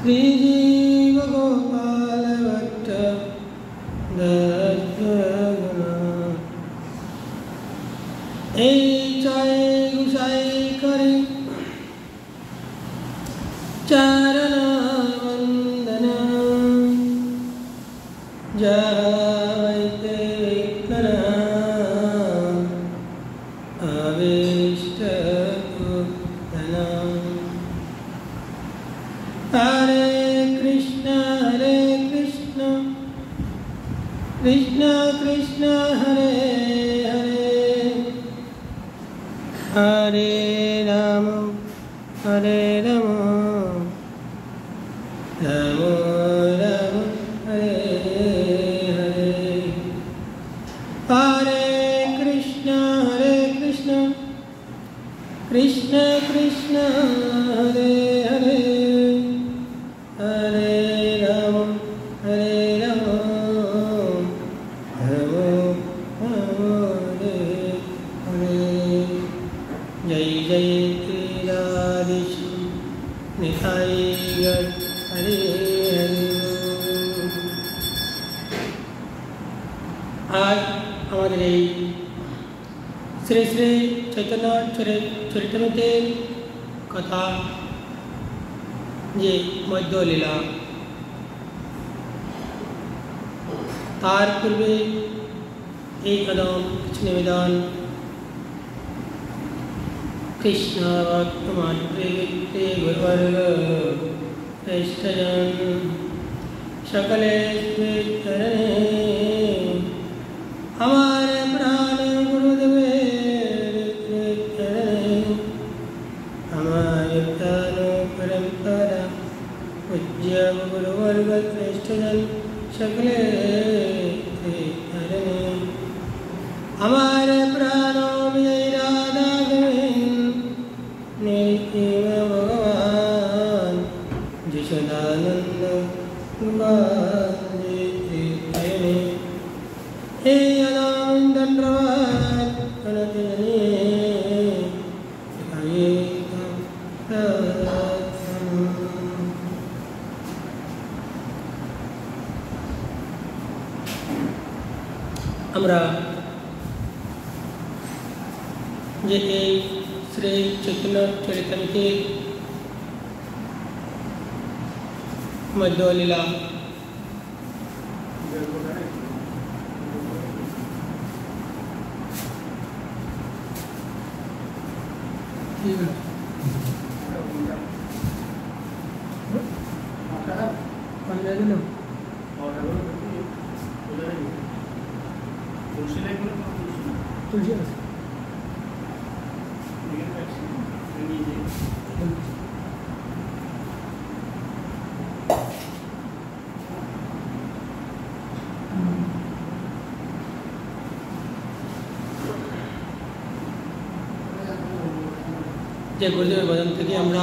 श्रीजीव गोपाल भट्ट दर्शना ए चाय गुसाई करे चरण वंदना जयते विघ्न अविष्ट पूर्ण हरे कृष्ण कृष्ण कृष्ण हरे हरे राम राम राम हरे हरे हरे कृष्ण कृष्ण कृष्ण हरे हरे हरे राम राम हरे हरे जय जय श्रीराधेश निताई हरे हरे। आज हमारे श्री श्री चैतन्य चरितमृते कथा जे मध्य लीला तार पूर्वे एक कदम कुछ निवेदन कृष्ण भक्तमात्रे गुरुवर्ग श्रेष्ठजन सकले चरणे हमारे प्राण गुरुदेवे चरणे हमारे प्राण परंपरा पूज्य गुरुवर्ग श्रेष्ठजन सकले चरणे हमारे प्राणों विजय राधा भगवान जिसदानंद हे आनंद আমরা যে এই শ্রী চৈতন্য চরিতামৃতে মধ্য লীলা तुलसी যে গুরুদেবের বচন থেকে আমরা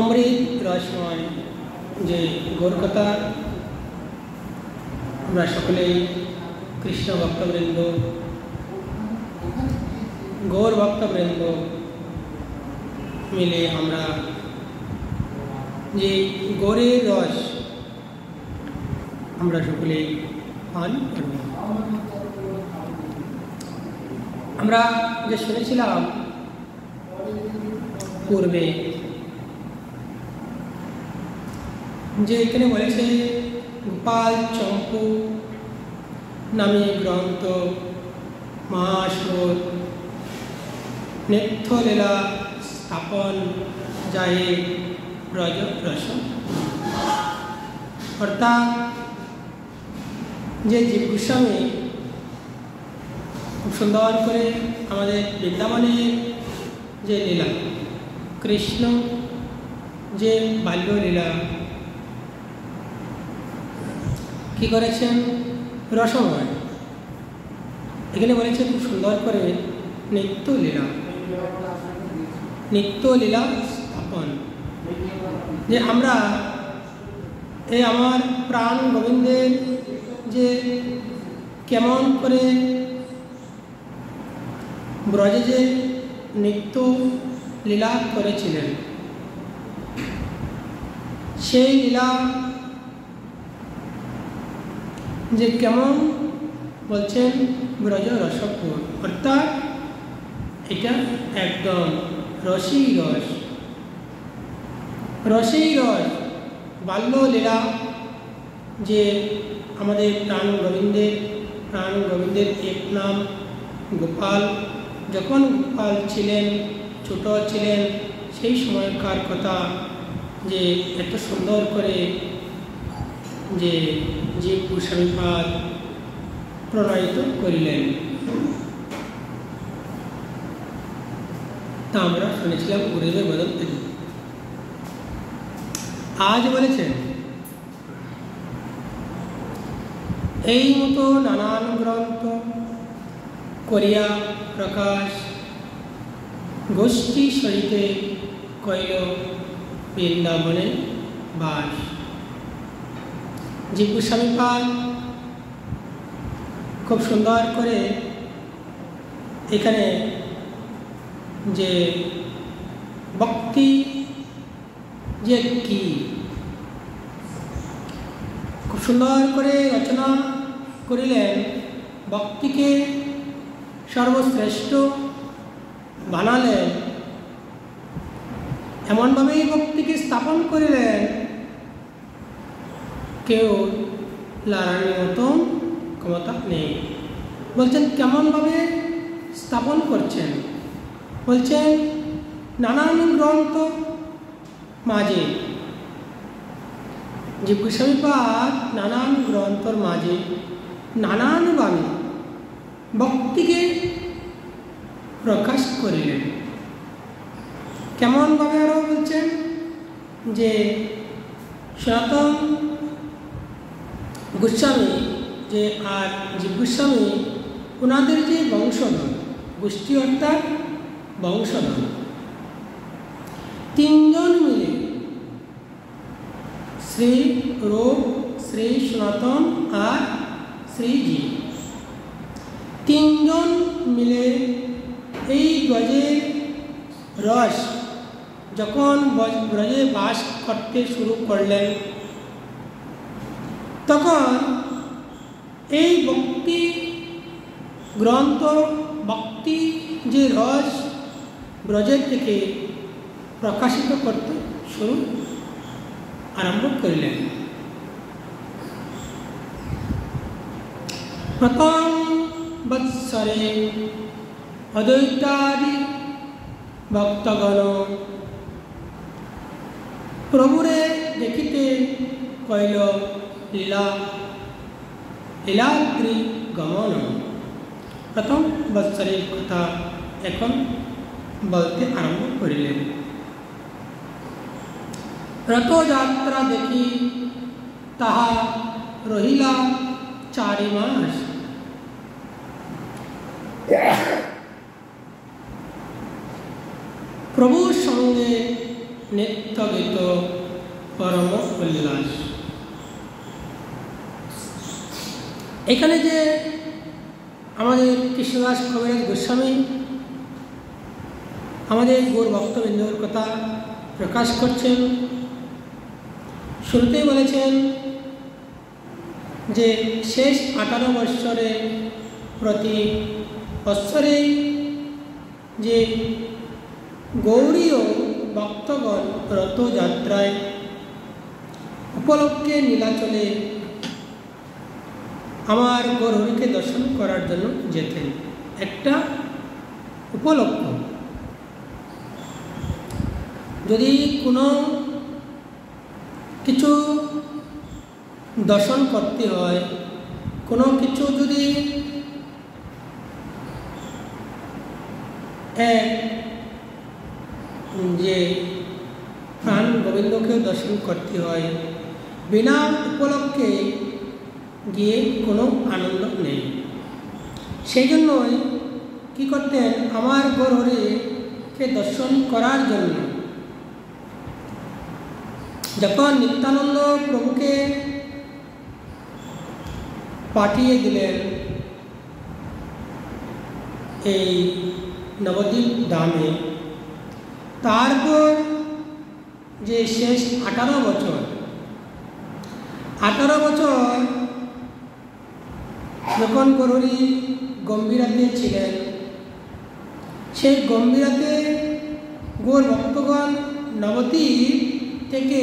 অমৃত রসময় যে গৌরকথা আমরা সকলেই কৃষ্ণ ভক্তবৃন্দ গৌর ভক্তবৃন্দ মিলে আমরা যে গৌরের রস আমরা সকলেই পান করব। আমরা যে শুনেছিলাম পূর্বে যে এখানে বলেছে গোপাল চম্পু নামে গ্রন্থ মহাসুর নিত্যলীলা স্থাপন যায় ব্রজ রস অর্থাৎ যে জীব গোস্বামী খুব সুন্দর করে আমাদের বৃন্দাবনের যে লীলা কৃষ্ণ যে বাল্যলীলা কি করেছেন রসময় এখানে বলেছে খুব সুন্দর করে নিত্যলীলা স্থাপন যে আমরা এই আমার প্রাণ গোবিন্দের যে কেমন করে ব্রজে যে নিত্য লীলা করেছিলেন সেই লীলা যে কেমন বলছেন ব্রজ রসপুর, অর্থাৎ এটা একদম রসেই রস, রসেই রস। বাল্যলীলা যে আমাদের প্রাণ গোবিন্দের এক নাম গোপাল। যখন গোপাল ছিলেন, ছোট ছিলেন, সেই সময়কার কথা যে এত সুন্দর করে যে গোস্বামীপাদ প্রণয়িত করিলেন, তা আমরা শুনেছিলাম গুরুদেবের বদল থেকে। আজ বলেছেন এই মতো নানান গ্রন্থ করিয়া প্রকাশ গোষ্ঠী সহিতে কইল বৃন্দাবনে বাস। যে গোস্বামীপাদ খুব সুন্দর করে এখানে যে ভক্তি যে কি খুব সুন্দর করে রচনা করিলেন। ভক্তিকে সর্বশ্রেষ্ঠ বানালেন, এমনভাবেই ভক্তিকে স্থাপন করিলেন কেউ লাড়ানোর মতন ক্ষমতা নেই। বলছেন কেমনভাবে স্থাপন করছেন, বলছেন নানান গ্রন্থ মাঝে, যে গোস্বামীপাদ নানান গ্রন্থর মাঝে নানানভাবে ভক্তিকে প্রকাশ করিলেন। কেমনভাবে আরও বলছেন যে সনাতন গোস্বামী যে আর যে গোস্বামী ওনাদের যে বংশধর, গোষ্ঠী অর্থাৎ বংশধর, তিনজন মিলে শ্রী রূপ, শ্রী সনাতন আর শ্রীজি, তিনজন মিলে এই ব্রজের রস যখন ব্রজে বাস করতে শুরু করলেন, তখন এই ভক্তি গ্রন্থ, ভক্তি যে রস ব্রজের থেকে প্রকাশিত করতে আরম্ভ করিলেন। প্রথম বৎসরে অদ্বৈতাদি ভক্তগণ প্রভুরে দেখিতে কইল লীলাদ্রি গমন। প্রথম বৎসরের কথা এখন বলতে আরম্ভ করিলেন। রথযাত্রা দেখি তাহা রহিলা 4 মাস। প্রভুর সঙ্গে নিত্য গীত পরম উল্লাস। এখানে যে আমাদের কৃষ্ণদাস কবিরাজ গোস্বামী আমাদের গৌর ভক্তবৃন্দর কথা প্রকাশ করছেন। শুরুতেই বলেছেন যে শেষ 18 বৎসরে প্রতি বৎসরে যে গৌরীয় ভক্তগণ রথযাত্রায় উপলক্ষে নীলাচলে আমার গৌরহরিকে দর্শন করার জন্য যেতেন। একটা উপলক্ষ, যদি কোনো কিছু দর্শন করতে হয়, কোনো কিছু যদি যে প্রাণ গোবিন্দকেও দর্শন করতে হয়, বিনা উপলক্ষে গিয়ে কোনো আনন্দ নেই। সেই জন্যই কী করতেন, আমার গৌরহরিকে দর্শন করার জন্য যখন নিত্যানন্দ প্রভুকে পাঠিয়ে দিলেন এই নবদ্বীপ ধামে, তারপর যে শেষ 18 বছর যখন গৌরহরি গম্ভীরাতে ছিলেন, সেই গম্ভীরাতে গৌর ভক্তগণ নবদ্বীপ থেকে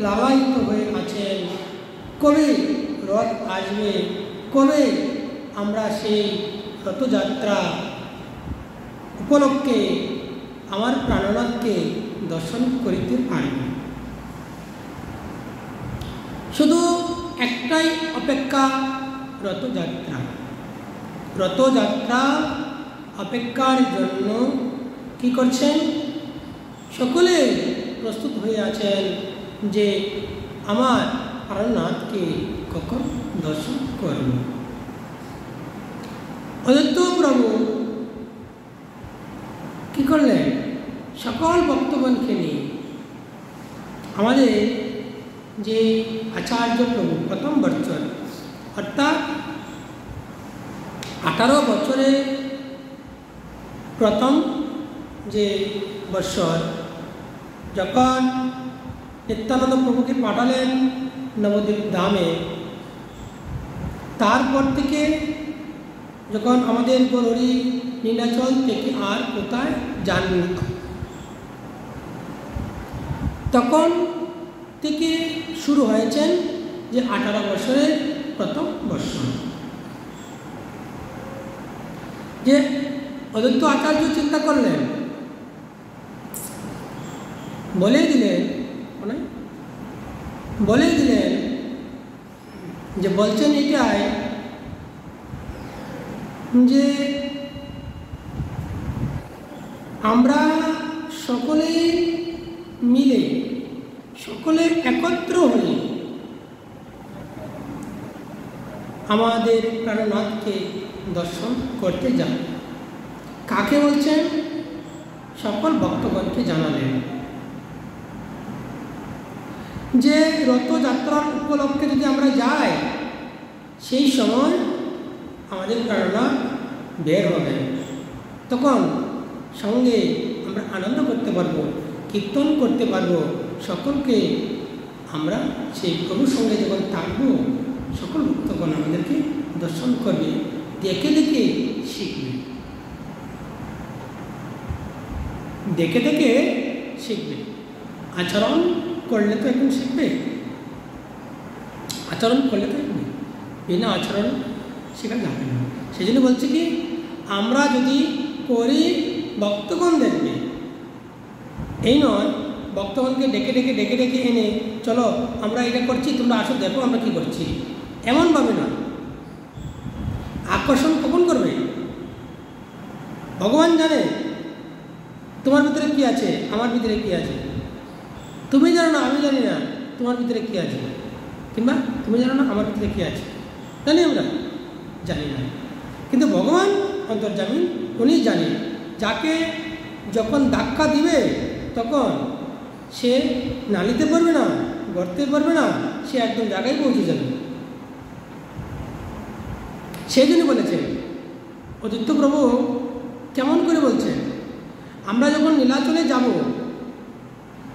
লালায়িত হয়ে আছেন, কবে রথ আসবে, কবে আমরা সেই রথযাত্রা উপলক্ষে আমার প্রাণনাথকে দর্শন করিতে পারব। শুধু একটাই অপেক্ষা, রথযাত্রা অপেক্ষার জন্য কি করছেন? সকলে প্রস্তুত হয়ে আছেন যে আমার প্রাণনাথকে কখন দর্শন করব। অদ্বৈত প্রভু কি করলেন? সকল ভক্তগণকে নিয়ে আমাদের যে আচার্য প্রভু প্রথম বছর অর্থাৎ 18 বছরে প্রথম যে বৎসর যখন নিত্যানন্দ প্রভুকে পাঠালেন নবদ্বীপ ধামে, তারপর থেকে যখন আমাদের গৌরহরি নীলাচল থেকে আর কোথায় যাননি, তখন থেকে শুরু হয়েছেন যে 18 বছরের প্রথম বৎসর। যে অদ্বৈত আচার্য চিন্তা করলেন, বলে দিলেন যে বলছেন এটাই যে আমরা সকলে মিলে, সকলে একত্র হয়ে আমাদের প্রাণনাথকে দর্শন করতে যান। কাকে বলছেন? সকল ভক্তগণকে জানালেন যে রথযাত্রার উপলক্ষে যদি আমরা যাই, সেই সময় আমাদের প্রাণনাথ বের হবে, তখন সঙ্গে আমরা আনন্দ করতে পারবো, কীর্তন করতে পারবো, সকলকে আমরা সেই প্রভুর সঙ্গে যখন থাকবো, সকল ভক্তগণ আমাদেরকে দর্শন করবে, দেখে দেখে শিখবে, আচরণ করলে তো এখন শিখবে, আচরণ করলে তো শিখবে, বিনা আচরণ শেখা যাবে না। সেই জন্য বলছে কি, আমরা যদি করি ভক্তগণ দেখবে, এই নয় ভক্তগণকে ডেকে ডেকে এনে চলো আমরা এটা করছি, তোমরা আসো দেখো আমরা কি করছি, এমনভাবে না। আকর্ষণ কখন করবে? ভগবান জানে তোমার ভিতরে কি আছে, আমার ভিতরে কি আছে। তুমি জানো না, আমি জানি না তোমার ভিতরে কি আছে, কিংবা তুমি জানো না আমার ভিতরে কি আছে। জানি আমরা? জানি না। কিন্তু ভগবান অন্তর্যামী, উনি জানেন। যাকে যখন ধাক্কা দিবে তখন সে নালিতে পারবে না, গর্তে পারবে না, সে একদম জায়গায় পৌঁছে যাবে। সেই জন্য বলেছেন অদ্বৈত প্রভু কেমন করে বলছেন, আমরা যখন নীলাচলে যাব,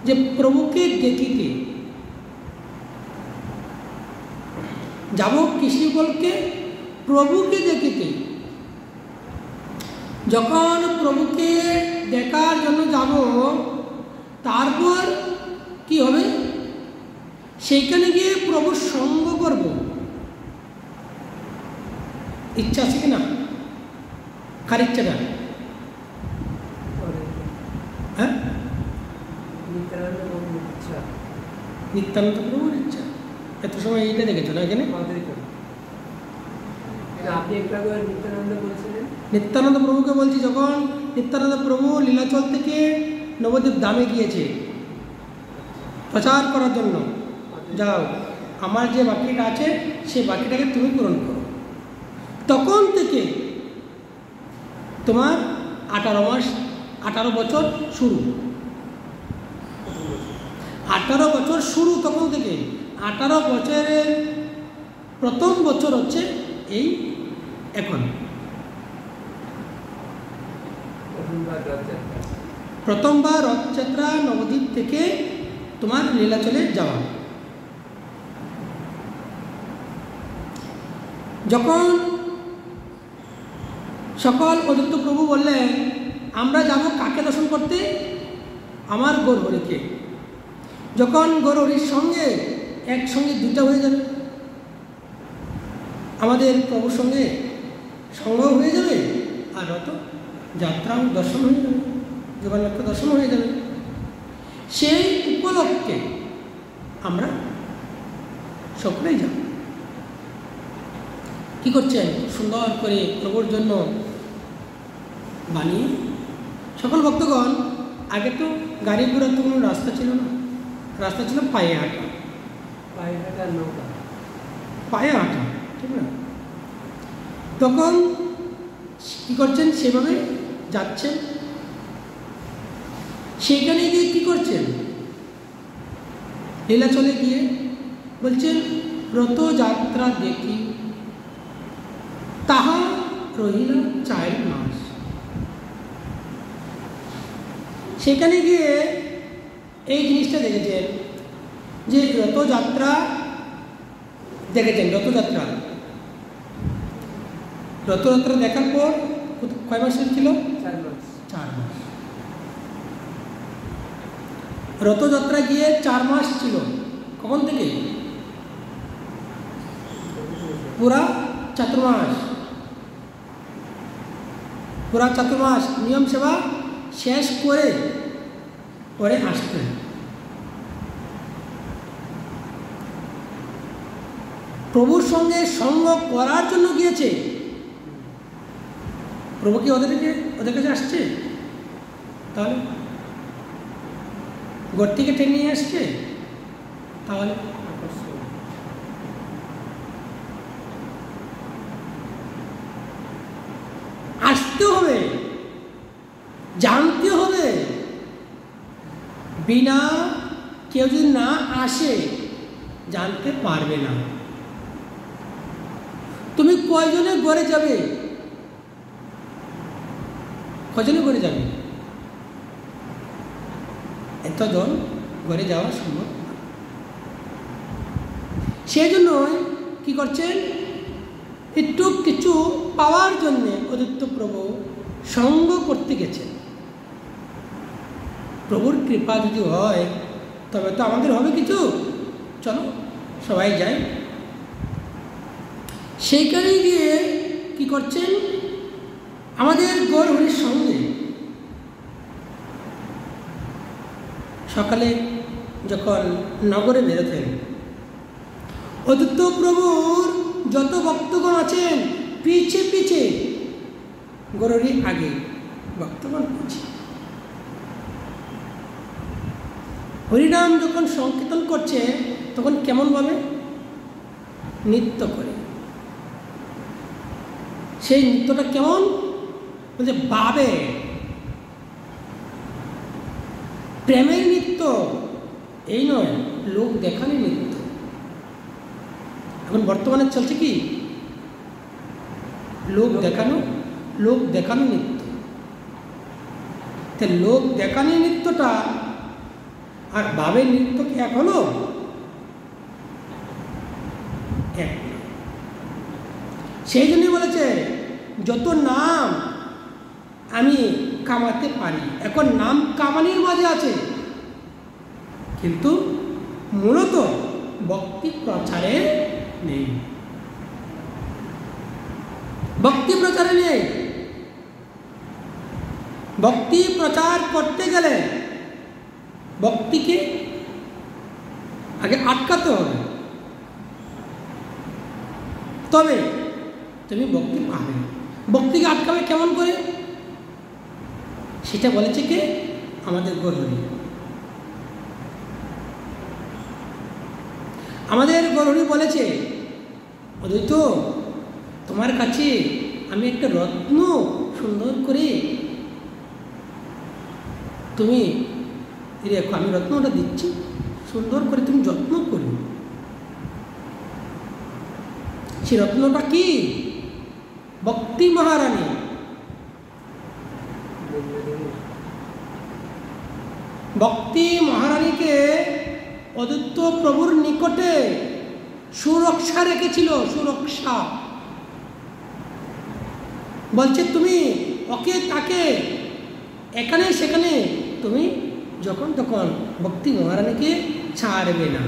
যে প্রভুকে দেখিতে যাব, কৃষ্ণ বলকে প্রভুকে দেখিতে। যখন প্রভুকে দেখার জন্য যাব, তারপর কি হবে? সেইখানে গিয়ে প্রভুর সঙ্গ করব। ইচ্ছা আছে কিনা? কার ইচ্ছাটা? হ্যাঁ, নিত্যানন্দ প্রভুর ইচ্ছা। এত সময় এইটা দেখেছো না এখানে? নিত্যানন্দ প্রভুকে বলছি, যখন নিত্যানন্দ প্রভু লীলাচল থেকে নবদ্বীপ ধামে গিয়েছে প্রচার করার জন্য, যাও আমার যে বাকিটা আছে সেই বাকিটাকে তুমি পূরণ করো। তখন থেকে তোমার 18 মাস, 18 বছর শুরু, 18 বছর শুরু তখন থেকে। 18 বছরের প্রথম বছর হচ্ছে এই এখন। প্রথমবার রথযাত্রা নবদ্বীপ থেকে তোমার লীলাচলে যাওয়া। যখন সকল অদ্বৈত প্রভু বললেন আমরা যাব কাকে দর্শন করতে? আমার গৌরহরিকে। যখন গৌরহরির সঙ্গে একসঙ্গে দুটা হয়ে যাবে, আমাদের প্রভুর সঙ্গে সঙ্গ হয়ে যাবে, আর রত যাত্রাও দর্শন হয়ে যাবে, জগন্নাথকে দর্শন হয়ে যাবে। সেই উপলক্ষে আমরা সকলেই যাব। কি করছেন? সুন্দর করে প্রভুর জন্য বানিয়ে সকল ভক্তগণ। আগে তো গাড়ি ঘোড়ার তো কোনো রাস্তা ছিল না, রাস্তা ছিল পায়ে হাঁটা, নৌকা, পায়ে হাঁটা, ঠিক না? তখন কী করছেন? সেভাবে যাচ্ছেন। সেইখানে গিয়ে কী করছেন? লীলাচলে গিয়ে বলছেন রথযাত্রা দেখি তাহা রহিল 4 মাস। সেখানে গিয়ে এই জিনিসটা দেখেছেন যে রথযাত্রা দেখেছেন। রথযাত্রা দেখার পর কয় মাসের ছিল? 4 মাস। রথযাত্রা গিয়ে 4 মাস ছিল। কখন থেকে? পুরা চাতুর্মাস। পুরা চাতুর্মাস নিয়ম সেবা শেষ করে পরে আসতেন। প্রভুর সঙ্গে সঙ্গ করার জন্য গিয়েছে। প্রভু কি ওদের কাছে আসছে? তাহলে ঘর থেকে টেনে নিয়ে আসছে? তাহলে আসতে হবে, জানতে হবে। বিনা কেউ যদি না আসে জানতে পারবে না। তুমি কয়জনে ঘরে যাবে? কয়জনে ঘরে যাবে? এতজন ঘরে যাওয়া সম্ভব না। সেই জন্য কি করছেন? একটু কিছু পাওয়ার জন্যে অদ্বৈত প্রভু সঙ্গ করতে গেছেন। প্রভুর কৃপা যদি হয় তবে তো আমাদের হবে কিছু। চলো সবাই যাই। সেইখানে গিয়ে কি করছেন? আমাদের গৌরহরির সঙ্গে সকালে যখন নগরে বেরোতেন, অদ্বৈত প্রভুর যত ভক্তগণ আছেন পিছে পিছে, গৌরহরি আগে, ভক্তগণ পিছে। হরিনাম যখন সংকীর্তন করছে তখন কেমনভাবে নৃত্য করে। সেই নৃত্যটা কেমন? বলছে বাবে, প্রেমের নৃত্য, এই নয় লোক দেখানো নৃত্য। এখন বর্তমানে চলছে কি? লোক দেখানো নৃত্য। লোক দেখানো নৃত্যটা আর ভাবের নৃত্য কি এক হলো? এক। সেই জন্যই বলেছে যত নাম আমি কামাতে পারি, এখন নাম কামানির মাঝে আছে, কিন্তু মূলত ভক্তি প্রচারে নেই। ভক্তি প্রচারে নেই। ভক্তি প্রচার করতে গেলে ভক্তিকে আগে আটকাতে হবে, তবে তুমি ভক্তি পাবে। ভক্তিকে আটকাবে কেমন করে? সেটা বলেছে কে? আমাদের গৌরহরি। আমাদের গৌরহরি বলেছে অদ্বৈত তোমার কাছে আমি একটা রত্ন সুন্দর করে তুমি রেখো, আমি রত্নটা দিচ্ছি, সুন্দর করে তুমি যত্ন করো। সেই রত্নটা কি? ভক্তি মহারানী। ভক্তি মহারানীকে অদ্বৈত প্রভুর নিকটে সুরক্ষা রেখেছিল, সুরক্ষা। বলছে তুমি ওকে তাকে এখানে সেখানে তুমি যখন তখন ভক্তি মহারানীকে ছাড়বে না,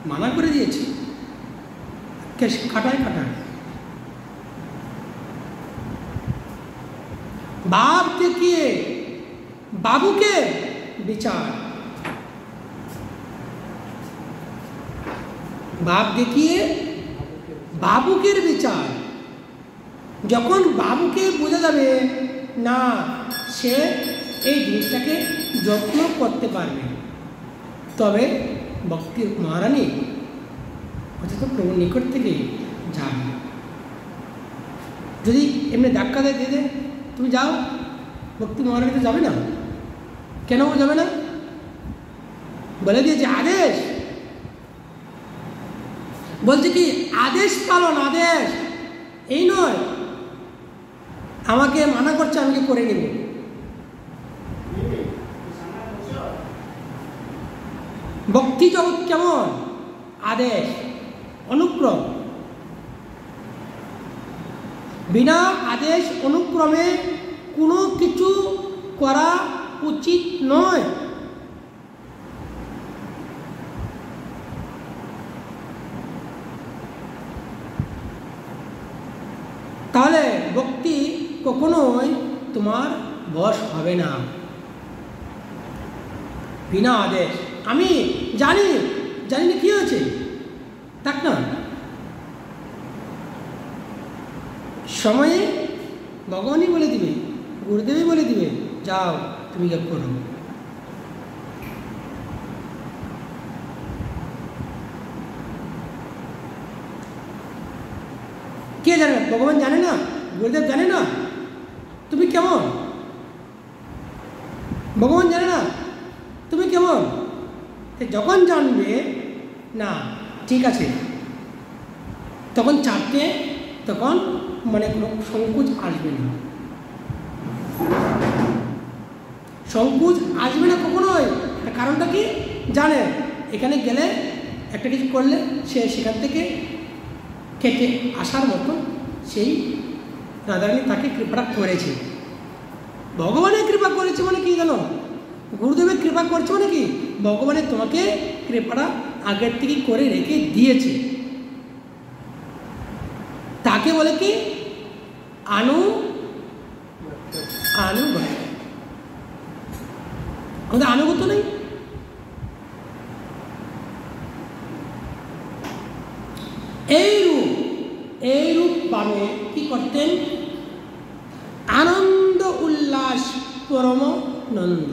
মানা করে দিয়েছে, কাটায় কাটায়। বাপ দেখিয়ে বাবুকে বিচার, বাপ দেখিয়ে বাবুকের বিচার। যখন বাবুকে বোঝা যাবে না সে এই জিনিসটাকে যত্ন করতে পারবে, তবে ভক্তি মহারানী অথচ প্রভুর নিকট থেকে যাবে। যদি এমনি ধাক্কা দেয় দিয়ে দে তুমি যাও, ভক্তি মহারানী তো যাবে না। কেন যাবে না? বলে দিয়েছে আদেশ, বলছে কি আদেশ পালন, আদেশ এই নয় আমাকে মানা করছে আমি করে নেব। ভক্তি জগৎ কেমন? আদেশ, অনুক্রম। বিনা আদেশ অনুক্রমে কোনো কিছু করা উচিত নয়। তাহলে ভক্তি কখনোই তোমার বশ হবে না। বিনা আদেশ, আমি জানি জানি না কি হয়েছে তাক না, সময়ে ভগবানই বলে দিবে, গুরুদেবই বলে দিবে যাও তুমি জপ করো। কে জানে? ভগবান জানে না, গুরুদেব জানে না তুমি কেমন, ভগবান জানে না তুমি কেমন। যখন জানবে না ঠিক আছে, তখন চারটে, তখন মানে কোনো সংকোচ আসবে না, সংকোচ আসবে না কখনোই। কারণটা কি জানে, এখানে গেলে একটা কিছু করলে সে সেখান থেকে কেটে আসার মতো সেই রাধারানী তাকে কৃপা করেছে। ভগবানের কৃপা করেছে মানে কি জানো? গুরুদেবের কৃপা করছে মানে কি? ভগবানের তোমাকে কৃপাটা আগের থেকে করে রেখে দিয়েছে। তাকে বলে কি আনুগত্য। আমাদের আনুগত্য নেই। এইরূপ ভাবে কি করতেন? আনন্দ উল্লাস পরম নন্দ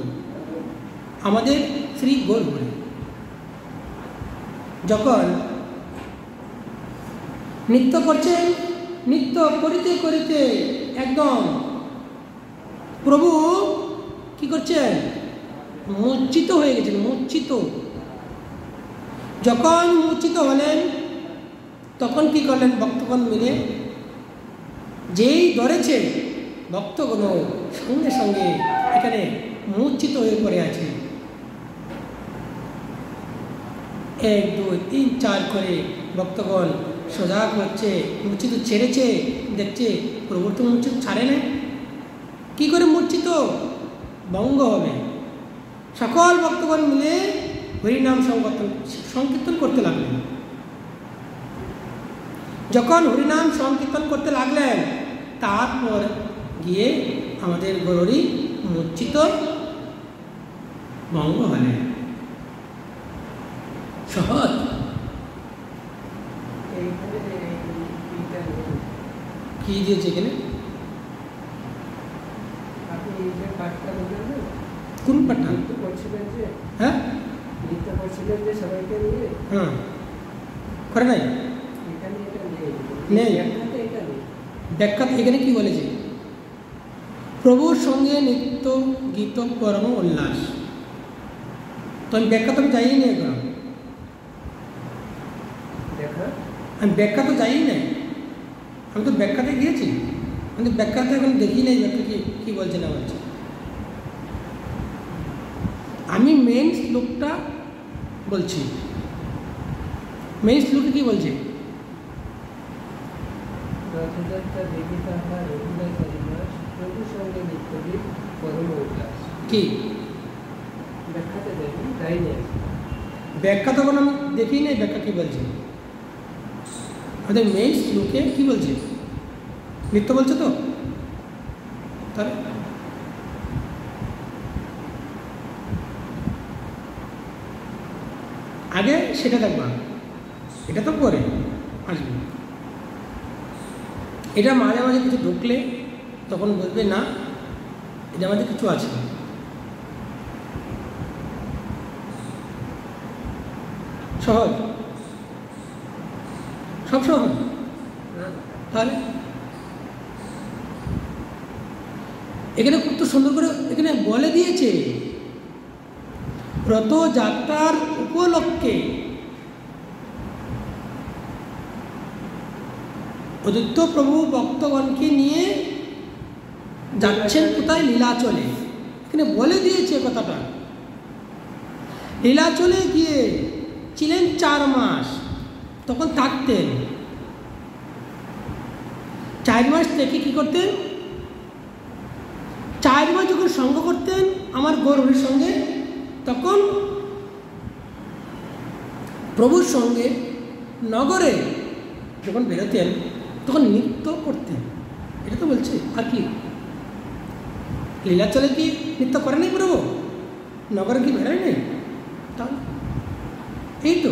আমাদের শ্রী গৌরহরি যখন নৃত্য করছেন, নৃত্য করিতে করিতে একদম প্রভু কি করছেন? মূর্ছিত হয়ে গেছেন, মূর্ছিত। যখন মূর্ছিত হলেন তখন কি করলেন? ভক্তগণ মিলে যেই ধরেছে ভক্তগণ সঙ্গে সঙ্গে এখানে মূর্ছিত হয়ে পড়ে আছে। 1 2 3 4 করে ভক্তগণ সজাগ হচ্ছে, মূর্ছিত ছেড়েছে, দেখছে প্রভুর তো মূর্ছিত ছাড়ে না, কি করে মূর্ছিত ভঙ্গ হবে। সকল ভক্তগণ মিলে হরিনাম সংকীর্তন করতে লাগলেন। যখন হরিনাম সংকীর্তন করতে লাগলেন তারপর গিয়ে আমাদের গৌরী মূর্ছিত ভঙ্গ হলেন। সহজ। কি দিয়েছে এখানে? কোন পাঠটা? হ্যাঁ হ্যাঁ করে নাই নেই ব্যাখ্যা। এখানে কি বলেছে? প্রভুর সঙ্গে নিত্য গীত পরম উল্লাস। তো আমি ব্যাখ্যা তো আমি যাই না, এখন আমি ব্যাখ্যা তো যাই নাই, আমি তো ব্যাখ্যাতে গিয়েছি, আমি তো ব্যাখ্যাতে এখন দেখি নাই ব্যাখ্যা কি বলছে না বলছে। আমি মেন শ্লোকটা বলছি, মেইন শ্লোকে কি বলছে? রথযাত্রা দেখি তাহার রঘুনাথ হরিদাস প্রভু সঙ্গে নিত্যদীপ পরম উল্লাস। কি ব্যাখ্যাতে দেখি তাই নেই, ব্যাখ্যা তখন আমি দেখি নাই, ব্যাখ্যা কি বলছে? আমাদের মেইন শ্লোকে কি বলছে? নিত্য বলছে তো, তাহলে আগে সেটা দেখবা, এটা তো পরে আসবে। এটা মাঝে মাঝে কিছু ঢুকলে তখন বলবে না এটা আমাদের কিছু আছে। সহজ, সব সহজ। তাহলে এখানে খুব তো সুন্দর করে এখানে বলে দিয়েছে, রথযাত্রার উপলক্ষে অদ্বৈত প্রভু ভক্তগণকে নিয়ে যাচ্ছেন কোথায়? লীলাচলে। এখানে বলে দিয়েছে কথাটা। লীলাচলে গিয়ে ছিলেন 4 মাস, তখন থাকতেন। 4 মাস থেকে কি করতেন? 4 মাস যখন সঙ্গ করতেন আমার গৌরবের সঙ্গে, তখন প্রভুর সঙ্গে নগরে যখন বেরোতেন তখন নৃত্য করতেন। এটা তো বলছে। আর কি লীলাচলে কি নৃত্য করে নাই প্রভু? নগরে কি বেরোয় নাই? তাহলে এই তো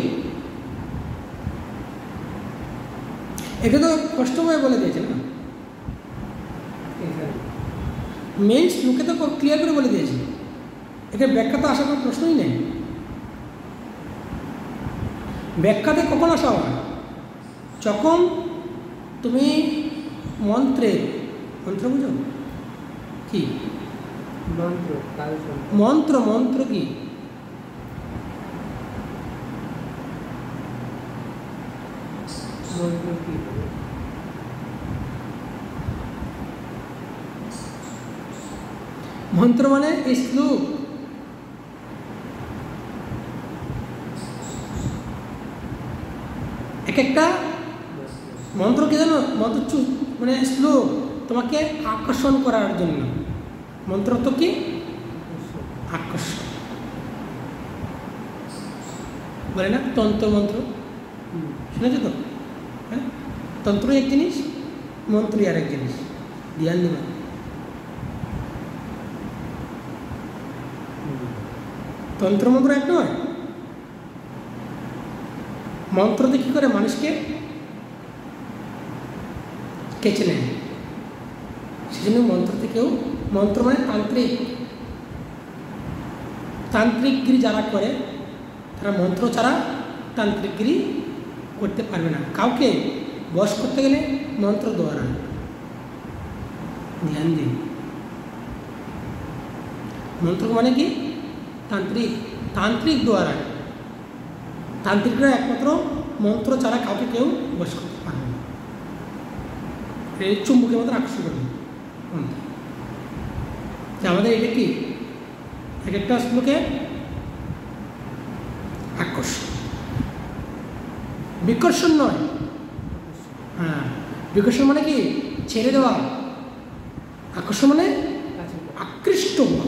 একে তো কষ্টময় বলে দিয়েছে না, মেইন শ্লোকে তো ক্লিয়ার করে বলে দিয়েছে। একে ব্যাখ্যা তো আসার কোনো প্রশ্নই নেই। ব্যাখ্যাতে কখন আসা হয়? যখন তুমি মন্ত্র বুঝো কি? মন্ত্র কি? মন্ত্র মানে এই শ্লোক। এক একটা মন্ত্র কি জানো? মন্ত্র মানে শ্লোক তোমাকে আকর্ষণ করার জন্য। মন্ত্র তো কি? আকর্ষণ। বলে না তন্ত্র মন্ত্র, শুনেছো তো? হ্যাঁ, তন্ত্র এক জিনিস, মন্ত্রই আর এক জিনিস। ধ্যান দিবা। তন্ত্র মন্ত্র এক নয়। মন্ত্রতে কী করে মানুষকে কেচে নেয়, সেজন্য মন্ত্রতে কেউ, মন্ত্র মানে তান্ত্রিকগিরি যারা করে তারা মন্ত্র ছাড়া তান্ত্রিকগিরি করতে পারবে না। কাউকে বশ করতে গেলে মন্ত্র দ্বারা। ধ্যান দিন, মন্ত্র মানে কি? তান্ত্রিক দ্বারা। তান্ত্রিকরা একমাত্র মন্ত্র ছাড়া কাউকে কেউ বশ করতে পারবে না। এই চুম্বকের মতো আকর্ষণ করবে মন্ত্র। আমাদের এটা কি? এক একটা শ্লোকে আকর্ষণ, বিকর্ষণ নয়। হ্যাঁ, বিকর্ষণ মানে কি? ছেড়ে দেওয়া। আকর্ষণ মানে আকৃষ্ট হওয়া।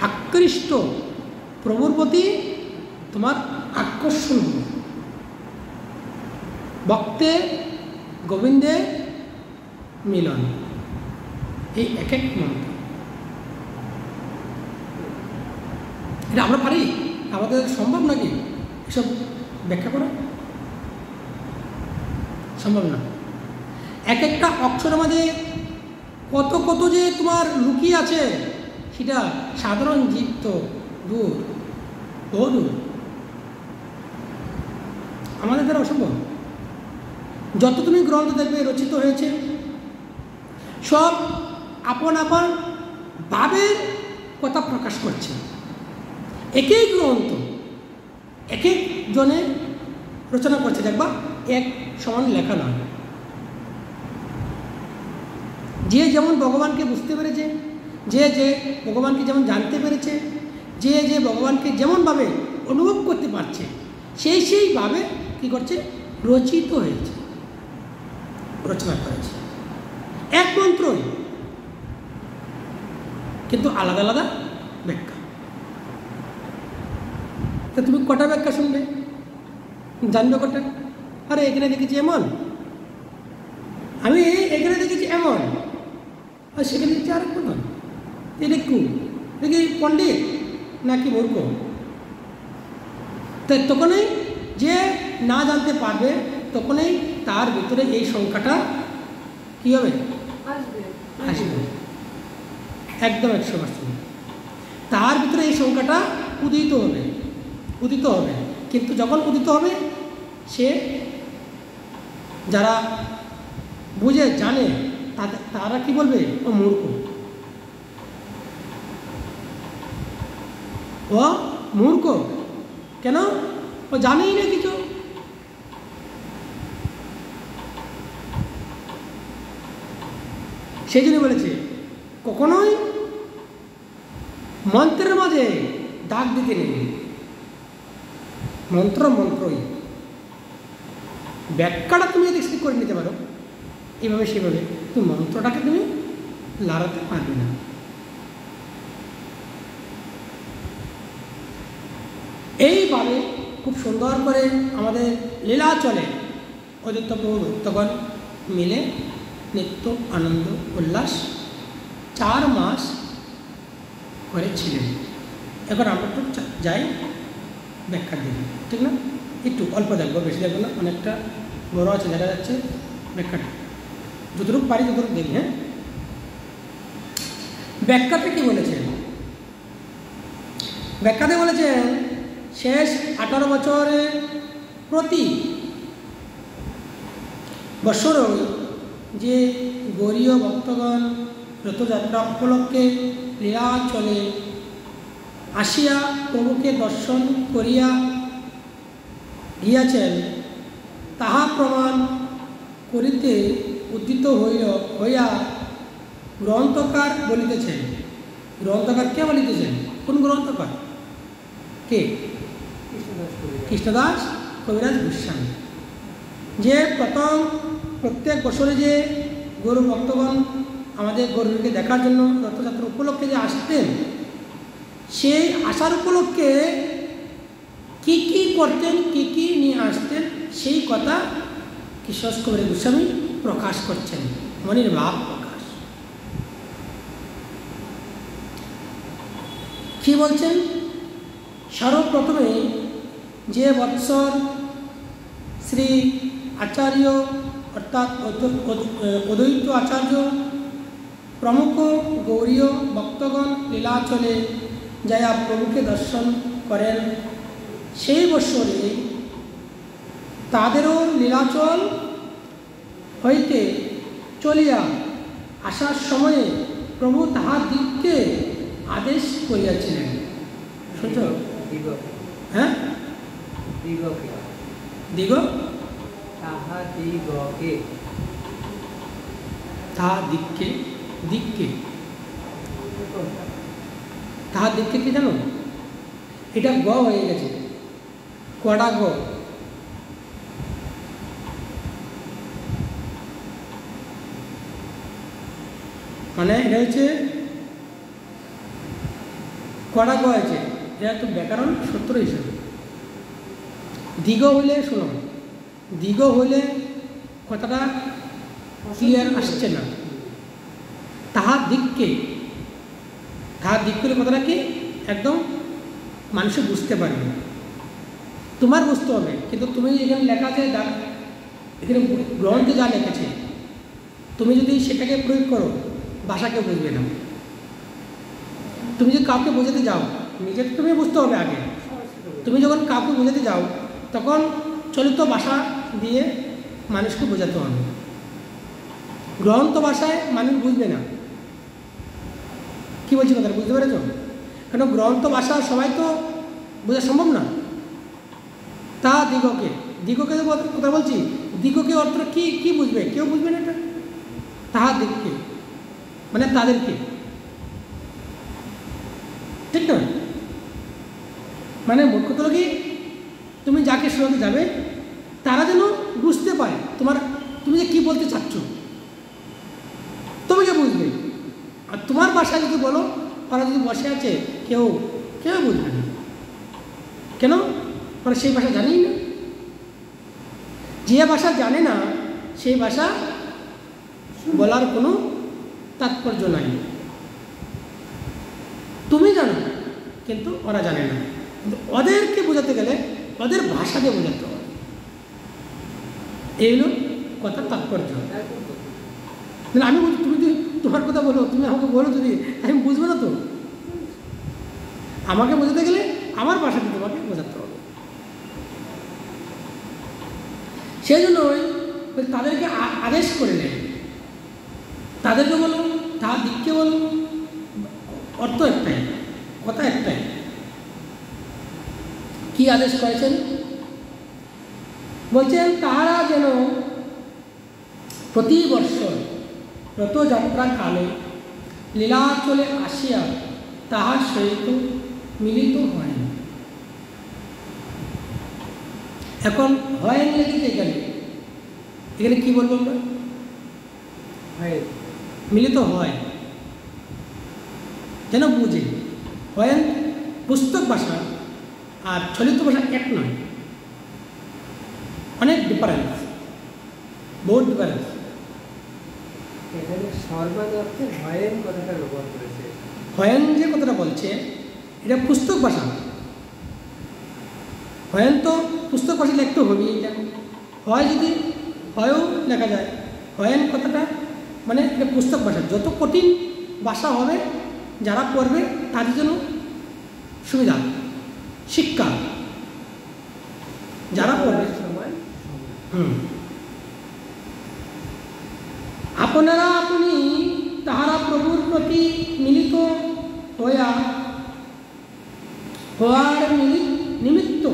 আকৃষ্ট, প্রভুর প্রতি তোমার আকর্ষণ হবে। ভক্তে গোবিন্দে মিলন, এই এক এক মন্ত্র। এটা আমরা পারি? আমাদের সম্ভব নাকি এসব ব্যাখ্যা করা? সম্ভব না। এক একটা অক্ষরের মাঝে কত কত যে তোমার লুকিয়ে আছে, সেটা সাধারণ জীব তো দূর, বহু দূর, আমাদের দ্বারা অসম্ভব। যত তুমি গ্রন্থ দেখবে রচিত হয়েছে, সব আপন আপন ভাবে কথা প্রকাশ করছে। এক এক গ্রন্থ এক এক জনে রচনা করছে, দেখবা এক সমান লেখা নয়। যে যেমন ভগবানকে বুঝতে পেরেছে, যে যে ভগবানকে যেমন জানতে পেরেছে, যে যে ভগবানকে যেমনভাবে অনুভব করতে পারছে, সেইভাবে কী করছে, রচিত হয়েছে, রচনা করেছে। এক মন্ত্রই, কিন্তু আলাদা আলাদা ব্যাখ্যা। তা তুমি কটা ব্যাখ্যা শুনবে, জানবে কটা? আরে এখানে দেখেছি এমন, আমি এখানে দেখেছি এমন, আর সেখানে দেখছি আরেক মতন। এটা কু দেখি পণ্ডিত নাকি মূর্খ? তাই তখনই যে না জানতে পারবে, তখনই তার ভিতরে এই সংখ্যাটা কী হবে, আসবে। একদম 100%। তার ভিতরে এই সংখ্যাটা উদিত হবে। কিন্তু যখন উদিত হবে, সে যারা বুঝে জানে তারা কি বলবে, ও মূর্খ, ও মূর্খ। কেন? ও জানেই না কিছু। সেই জন্য বলেছে কখনোই মন্ত্রের মাঝে দাগ দিতে নেই। মন্ত্রই ব্যাখ্যাটা তুমি যদি ঠিক করে নিতে পারো এইভাবে সেভাবে, তুমি মন্ত্রটাকে তুমি লড়াতে পারবে না। এইভাবে খুব সুন্দর করে আমাদের লীলা চলে। অদ্বৈত প্রভু ভক্তগণ মিলে নিত্য আনন্দ উল্লাস 4 মাস করেছিলেন। এখন আমরা একটু যাই ব্যাখ্যা দিই, ঠিক না? একটু অল্প দেখবো, বেশি দেখবো না, অনেকটা বড় আছে দেখা যাচ্ছে। ব্যাখ্যাটা যতটুকু পারি ততটুকু দেখি। হ্যাঁ, ব্যাখ্যাতে কি বলেছেন? ব্যাখ্যাতে বলেছেন শেষ 18 বছরে প্রতি বছরও যে গৌরীয় ভক্তগণ রথযাত্রা উপলক্ষে লীলাচলে আসিয়া প্রভুকে দর্শন করিয়া গিয়াছেন, তাহা প্রমাণ করিতে উদ্যত হইয়া গ্রন্থকার বলিতেছেন। গ্রন্থকার কে বলিতেছেন? কোন গ্রন্থকার? কে? কৃষ্ণদাস কবিরাজ গোস্বামী। যে প্রত্যেক বছরে যে গরু ভক্তগণ আমাদের গরুকে দেখার জন্য রথযাত্রা উপলক্ষে যে আসতেন, সেই আসার উপলক্ষে কি কি করতেন, কি কি নিয়ে আসতেন, সেই কথা কৃষ্ণদাস কবিরাজ গোস্বামী প্রকাশ করছেন, মনের ভাব প্রকাশ। কি বলছেন? সর্বপ্রথমে যে বৎসর শ্রী আচার্য অর্থাৎ অদ্বৈত আচার্য প্রমুখ গৌরীয় ভক্তগণ লীলাচলে যাইয়া প্রভুকে দর্শন করেন, সেই বৎসরে তাদেরও লীলাচল হইতে চলিয়া আসার সময়ে প্রভু তাহার দিককে আদেশ করিয়াছিলেন। শুনছ? হ্যাঁ, দিগ তাহার দিককে কি জানো? এটা গ হয়ে গেছে, কড়া গ। মানে এটা হচ্ছে কড়া গ আছে, এটা তো ব্যাকরণ সূত্র হিসাবে। দিগ হইলে শোনো, দিগ হইলে কথাটা ক্লিয়ার আসছে না। তাহার দিককে কথাটা কি একদম মানুষে বুঝতে পারবে, তোমার বুঝতে হবে। কিন্তু তুমি এখানে লেখা আছে, এখানে গ্রন্থে যা লেখেছে, তুমি যদি সেটাকে প্রয়োগ করো, ভাষাকে বুঝবে না। তুমি যদি কাউকে বোঝাতে যাও, নিজেকে তুমি বুঝতে হবে আগে। তুমি যখন কাউকে বোঝাতে যাও, তখন চলিত ভাষা দিয়ে মানুষকে বোঝাতে হবে। গ্রন্থ ভাষায় মানুষ বুঝবে না। কি বলছি কথাটা বুঝতে পেরেছ? কারণ গ্রন্থ ভাষা সবাই তো বোঝা সম্ভব না। তা দিগকে কথা বলছি, দিগকে অর্থ কি কি বুঝবে? কেউ বুঝবে না এটা। তাহা দিককে মানে তাদেরকে, ঠিক না? মানে মোট কথা হলো কি, তুমি যাকে শোনাতে যাবে তারা যেন বুঝতে পারে তুমি যে কী বলতে চাচ্ছ, তুমি যে বুঝবে। আর তোমার ভাষায় যদি বলো, ওরা যদি বসে আছে কেউ বুঝবে না। কেন? ওরা সেই ভাষা জানেই না। যে ভাষা জানে না সেই ভাষা বলার কোনো তাৎপর্য নাই। তুমি জানো কিন্তু ওরা জানে না, কিন্তু ওদেরকে বোঝাতে গেলে ওদের ভাষা দিয়ে বোঝাতে হবে। এই হলো কথার তাৎপর্য। আমি বলছি, তুমি যদি তোমার কথা বলো, তুমি আমাকে বলো, যদি আমি বুঝবো না তো। আমাকে বোঝাতে গেলে আমার ভাষাতে তোমাকে বোঝাতে হবে। সেই জন্য তাদেরকে আদেশ করে নেয়, তাদেরকে বলো, তার দিককে বলো, অর্থ একটাই, কথা একটাই। কি আদেশ করেছেন? বলছেন তাহারা যেন প্রতি বৎসর রথযাত্রা কালে লীলাচলে আসিয়া তাহার সহিত মিলিত হয়। এখন হয় লেগেছে এখানে কি বলবো আমরা? মিলিত হয়, যেন বুঝে। হয় পুস্তক ভাষা আর চলিত ভাষা এক নয়, অনেক ডিফারেন্স, বহুত ডিফারেন্স। এখানে সর্বাদর্থে হয়েন কথাটা ব্যবহার করেছে। হয়েন যে কথাটা বলছে এটা পুস্তক ভাষা। হয়েন তো পুস্তক ভাষা লিখতে হবে, এটা হয় যদি হয়ও লেখা যায়। হয়েন কথাটা মানে এটা পুস্তক ভাষা। যত কঠিন ভাষা হবে যারা পড়বে তাদের জন্য সুবিধা, শিক্ষা যারা পড়বে সময়। আপনারা আপনি তাহারা প্রভুর প্রতি মিলিত হওয়ার নিমিত্ত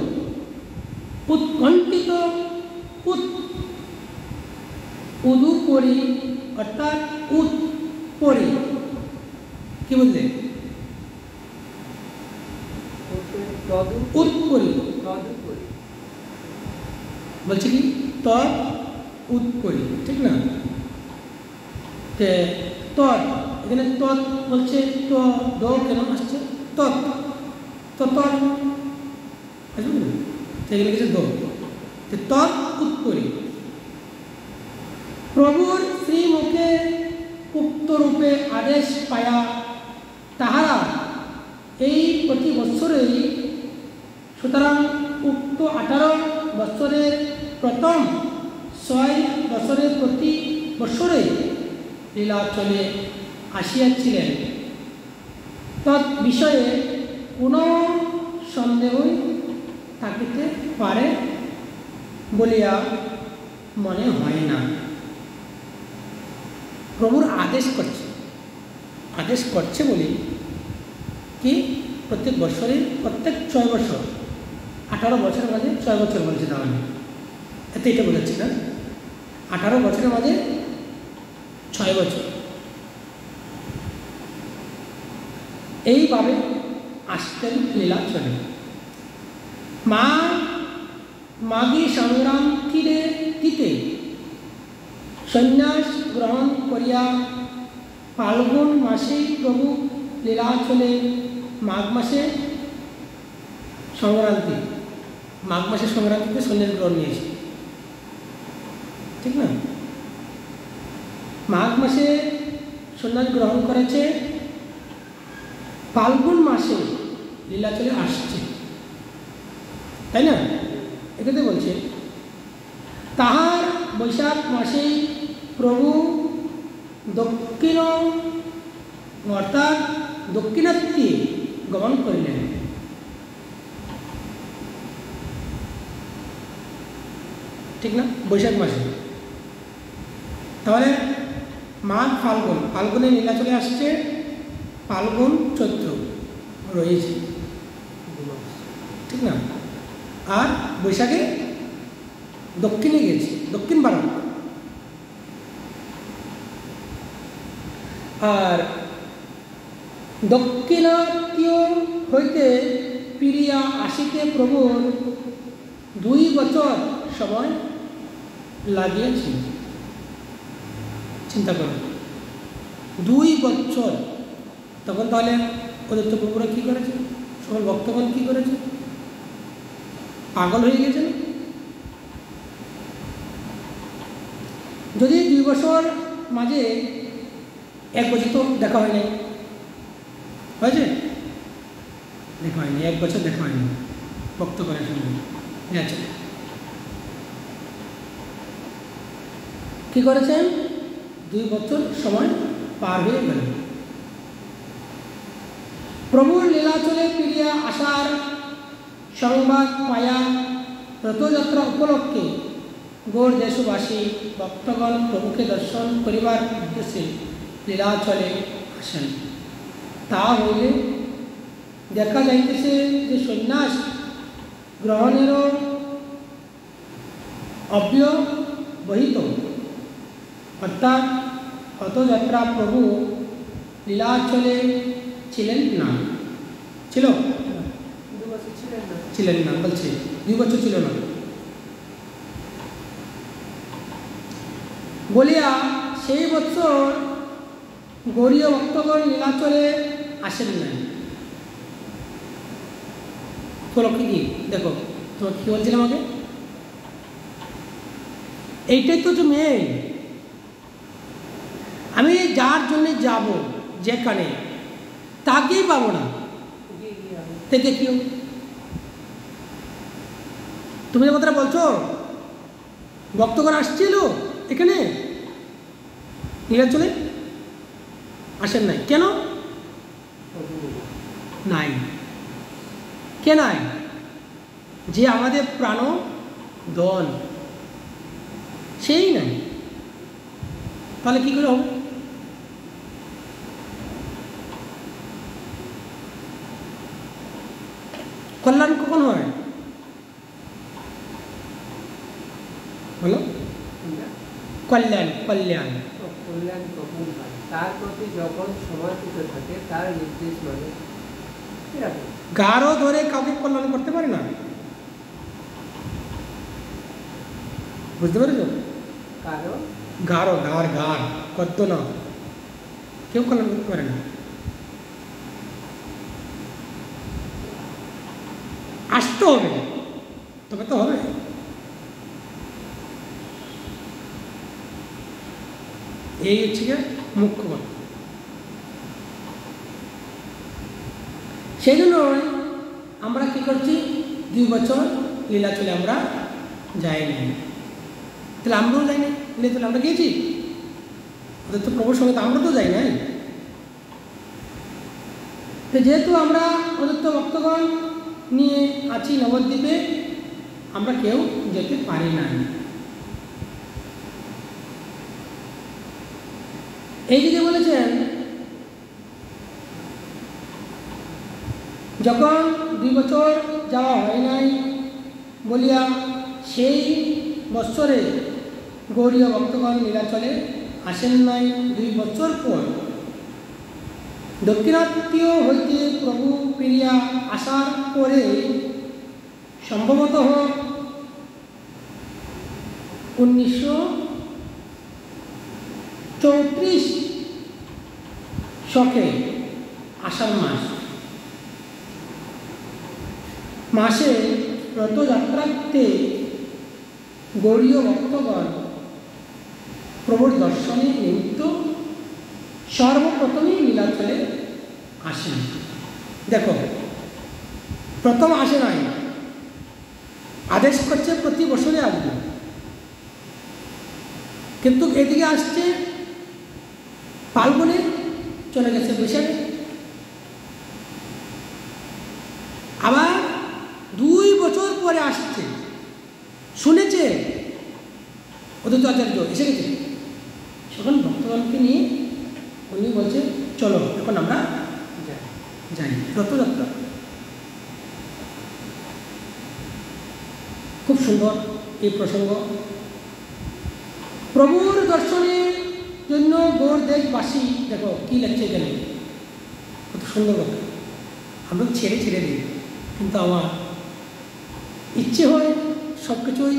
উৎকণ্ঠিত উদুপরি, অর্থাৎ উৎপরি। কি বললে? উৎপরি বলছে কি? তৎ উৎপরি, ঠিক না? তৎ, এখানে তৎ বলছে তো দ কেন আসছে? তৎ আসবে না, সেখানে কিছু দ। তৎ উৎপরি প্রভুর শ্রীমুখে উক্তরূপে আদেশ পায়া তাহারা এই প্রতি বৎসরেই, সুতরাং উক্ত 18 বৎসরের প্রথম 6 বছরের প্রতি বৎসরে লীলাচলে আসিয়াছিলেন। তৎ বিষয়ে কোনো সন্দেহই থাকিতে পারে বলিয়া মনে হয় না। প্রভুর আদেশ করছে বলে কি প্রত্যেক বছরে, প্রত্যেক 6 বছর, 18 বছরের মাঝে 6 বছর বলছে। তাহলে এতে এটা বোঝাচ্ছি না, 18 বছরের মাঝে 6 বছর এইভাবে আসতেন লীলাচলে। মাঘী সংগ্রাম তীরে সন্ন্যাস গ্রহণ করিয়া ফাল্গুন মাসেই প্রভু লীলাচলে মাঘ মাসে সংক্রান্তিতে সন্ন্যাস গ্রহণ নিয়েছে, ঠিক না? মাঘ মাসে সন্ন্যাস গ্রহণ করেছে, ফাল্গুন মাসে লীলাচলে আসছে, তাই না? এটাতে বলছে তাহার বৈশাখ মাসেই প্রভু দক্ষিণাত্যে গমন করিলেন। ঠিক না? বৈশাখ মাসে। তাহলে মাঘ ফাল্গুনে নীলাচলে আসছে, ফাল্গুন চৈত্র রয়েছে, ঠিক না? আর বৈশাখে দক্ষিণে গেছে, দক্ষিণ ভারত। আর দক্ষিণাত্য হইতে ফিরিয়া আসিতে প্রভুর 2 বছর সময় লাগিয়েছিল। চিন্তা করো, 2 বছর। তখন তাহলে ওদের তো প্রভুরা কী করেছে? সকল ভক্তগণ কী করেছে? পাগল হয়ে গেছে না? যদি 2 বছর মাঝে 1 বছর তো দেখা হয় নাই, হয়েছে? দেখা হয়নি, 1 বছর দেখা হয়নি ভক্তগণের সঙ্গে। আচ্ছা, কী করেছেন? 2 বছর সময় পার হয়ে গেল। প্রভুর লীলাচলে ফিরিয়া আসার সংবাদ পায়া রথযাত্রা উপলক্ষে গৌড় দেশবাসী ভক্তগণ প্রভুকে দর্শন করিবার উদ্দেশ্যে লীলাচলে আসেন। তা হইলে দেখা যাইতেছে যে সন্ন্যাস গ্রহণেরও অব্যবহিত, অর্থাৎ রথযাত্রা প্রভু লীলাচলে ছিলেন না। ছিল? ছিলেন না বলছে, 2 বছর ছিল না বলিয়া সেই বছর গৌড়ীয় ভক্তগণ লীলাচলে আসেন নাই। উপলক্ষে কি দেখো, তোমাকে কী বলছিলাম আগে? এইটাই তো মেয়ে। আমি যার জন্য যাব যেখানে, তাকেই পাবো না, থেকে কি? তুমি যে কথাটা বলছো, ভক্তগণ আসছিল এখানে, নীলাচলে আসেন নাই কেন? নাই। কে নাই? যে আমাদের প্রাণ ধন, সেই নাই। তাহলে কি করে হবে? কল্যাণ কখন হয় বলো? কল্যাণ কল্যাণ কল্যাণ কখন হয়? তার প্রতি যখন সমর্পিত থাকে, তার নির্দেশ মানে গাঢ় ধরে কাউকে কল্যাণ করতে পারে না। বুঝতে পেরেছ? গাঢ় গাঢ় গাঢ় কত না, কেউ কল্যাণ করতে পারে না। আসতে হবে, তবে তো হবে। এই হচ্ছে গিয়ে মুখ্য কথা। সেই জন্য আমরা কী করছি? 2 বছর লীলাচলে আমরা যাইনি। তাহলে আমরাও যাই নাই, তাহলে আমরা গিয়েছি? ওদের তো প্রভুর সঙ্গে তো আমরা তো যাই নাই। তো যেহেতু আমরা ওদের তো ভক্তগণ নিয়ে আছি নবদ্বীপে, আমরা কেউ যেতে পারি না। এই দিকে বলেছেন, যখন 2 বছর যাওয়া হয় নাই বলিয়া সেই বৎসরে গৌড়ীয় ভক্তগণ নীলাচলে আসেন নাই। 2 বছর পর দক্ষিণাত্য হইতে প্রভু ফিরিয়া আসার পরে সম্ভবত 1934 শকে আষাঢ় মাসে রথযাত্রাতে গৌড়ীয় ভক্তগণ প্রভুর দর্শনে নিমিত্ত সর্বপ্রথমেই নীলাচলে আসেন। দেখো, প্রথম আসে নাই, আদেশ করছে প্রতি বছরে আসবে, কিন্তু এদিকে আসছে ফাল্গুনে, চলে গেছে বৈশাখে। আবার 2 বছর পরে আসছে, শুনেছে অদ্বৈত আচার্য এসে গেছে, তখন ভক্তগণকে নিয়ে উনি বলছে চলো এখন আমরা যাই রথযাত্রা। খুব সুন্দর এই প্রসঙ্গ। প্রভুর দর্শনের জন্য গৌড় দেশবাসী, দেখো কি লিখছে এখানে, কত সুন্দর কথা, আমরা ছেড়ে ছেড়ে দিই, কিন্তু আমার ইচ্ছে হয় সব কিছুই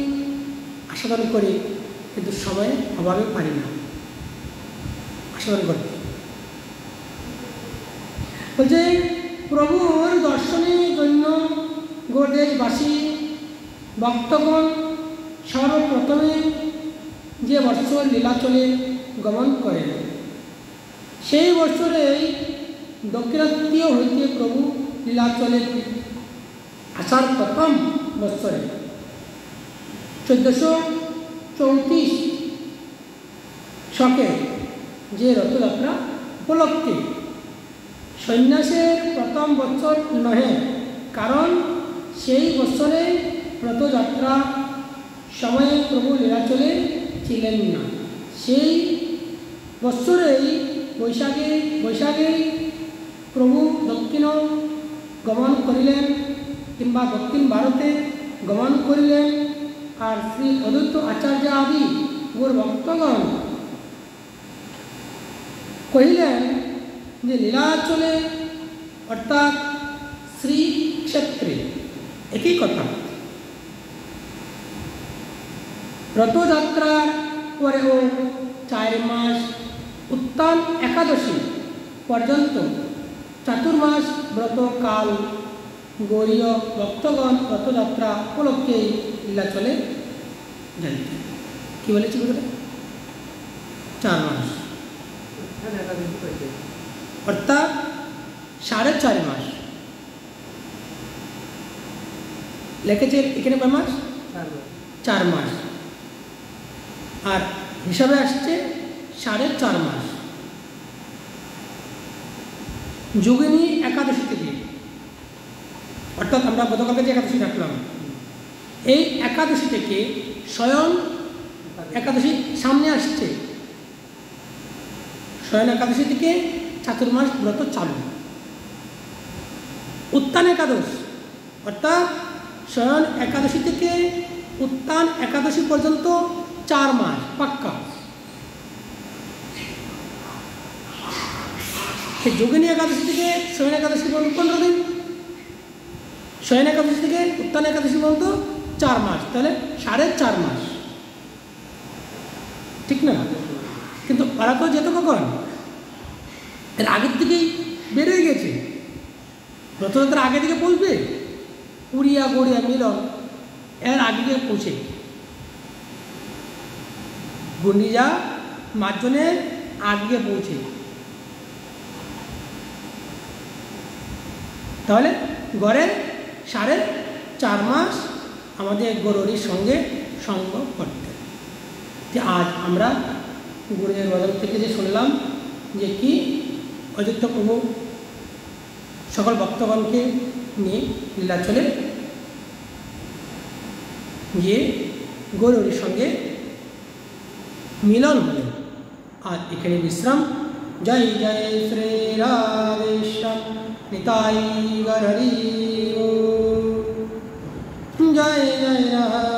আস্বাদন করি, কিন্তু সময় অভাবে পারি না আস্বাদন করতে। বলছে প্রভুর দর্শনে জন্য গোদেশবাসী ভক্তগণ সর্বপ্রথমে যে বৎসর লীলাচলে গমন করেন, সেই বৎসরেই দক্ষিণাত্মীয় হইতে প্রভু লীলাচলে আসার প্রথম বৎসরে 1434 শকে যে রথযাত্রা উপলক্ষে সন্ন্যাসের প্রথম বৎসর নহে, কারণ সেই বৎসরে রথযাত্রা সময়ে প্রভু লীলাচলে ছিলেন না। সেই বৎসরেই বৈশাখে প্রভু দক্ষিণ গমন করিলেন কিংবা দক্ষিণ ভারতে গমন করিলেন। আর শ্রী অদ্বৈত আচার্য আদি গৌর ভক্তগণ কহিলেন যে লীলাচলে অর্থাৎ শ্রীক্ষেত্রে একই কথা। রথযাত্রার পরেও 4 মাস উত্তান একাদশী পর্যন্ত চাতুর্মাস ব্রতকাল গৌরীয় ভক্তগণ রথযাত্রা উপলক্ষে লীলাচলে যাইতেন। কি বলেছি কথাটা? 4 মাস অর্থাৎ 4.5 মাস লিখেছে এখানে। কয় মাস? 4 মাস। আর হিসাবে আসছে 4.5 মাস। যোগিনী একাদশী থেকে, অর্থাৎ আমরা গতকালকে যে একাদশী রাখলাম, এই একাদশী থেকে স্বয়ং একাদশী সামনে আসছে। স্বয়ং একাদশী থেকে চাতুর্মাস ব্রত চালু। উত্তান একাদশ অর্থাৎ স্বয়ং একাদশী থেকে উত্তান একাদশী পর্যন্ত 4 মাস পাক্কা। সেই যোগিনী একাদশী থেকে স্বয়ং একাদশী পর্যন্ত 15 দিন, স্বয়ং একাদশী থেকে উত্তান একাদশী পর্যন্ত 4 মাস, তাহলে 4.5 মাস, ঠিক না? কিন্তু ওরা তো যেত কখন? এর আগের থেকেই বের হয়ে গেছে। রথযাত্রার আগে থেকে পৌঁছবে, উড়িয়া গড়িয়া মিলন এর আগে থেকে পৌঁছে, গুন্ডিজা মার্জনের আগে পৌঁছে। তাহলে গড়ে 4.5 মাস আমাদের গৌরীর সঙ্গে সঙ্গ করতে। যে আজ আমরা গুরুদেব বদল থেকে যে শুনলাম যে কি অযোধ্যা প্রভু সকল ভক্তগণকে নিয়ে লীলাচলে গিয়ে গৌরীর সঙ্গে মিলন হলেন। আর এখানে বিশ্রাম। জয় জয় শ্রী রাধেশ্যাম নিতাই গৌর হরি। জয় জয় রাধে।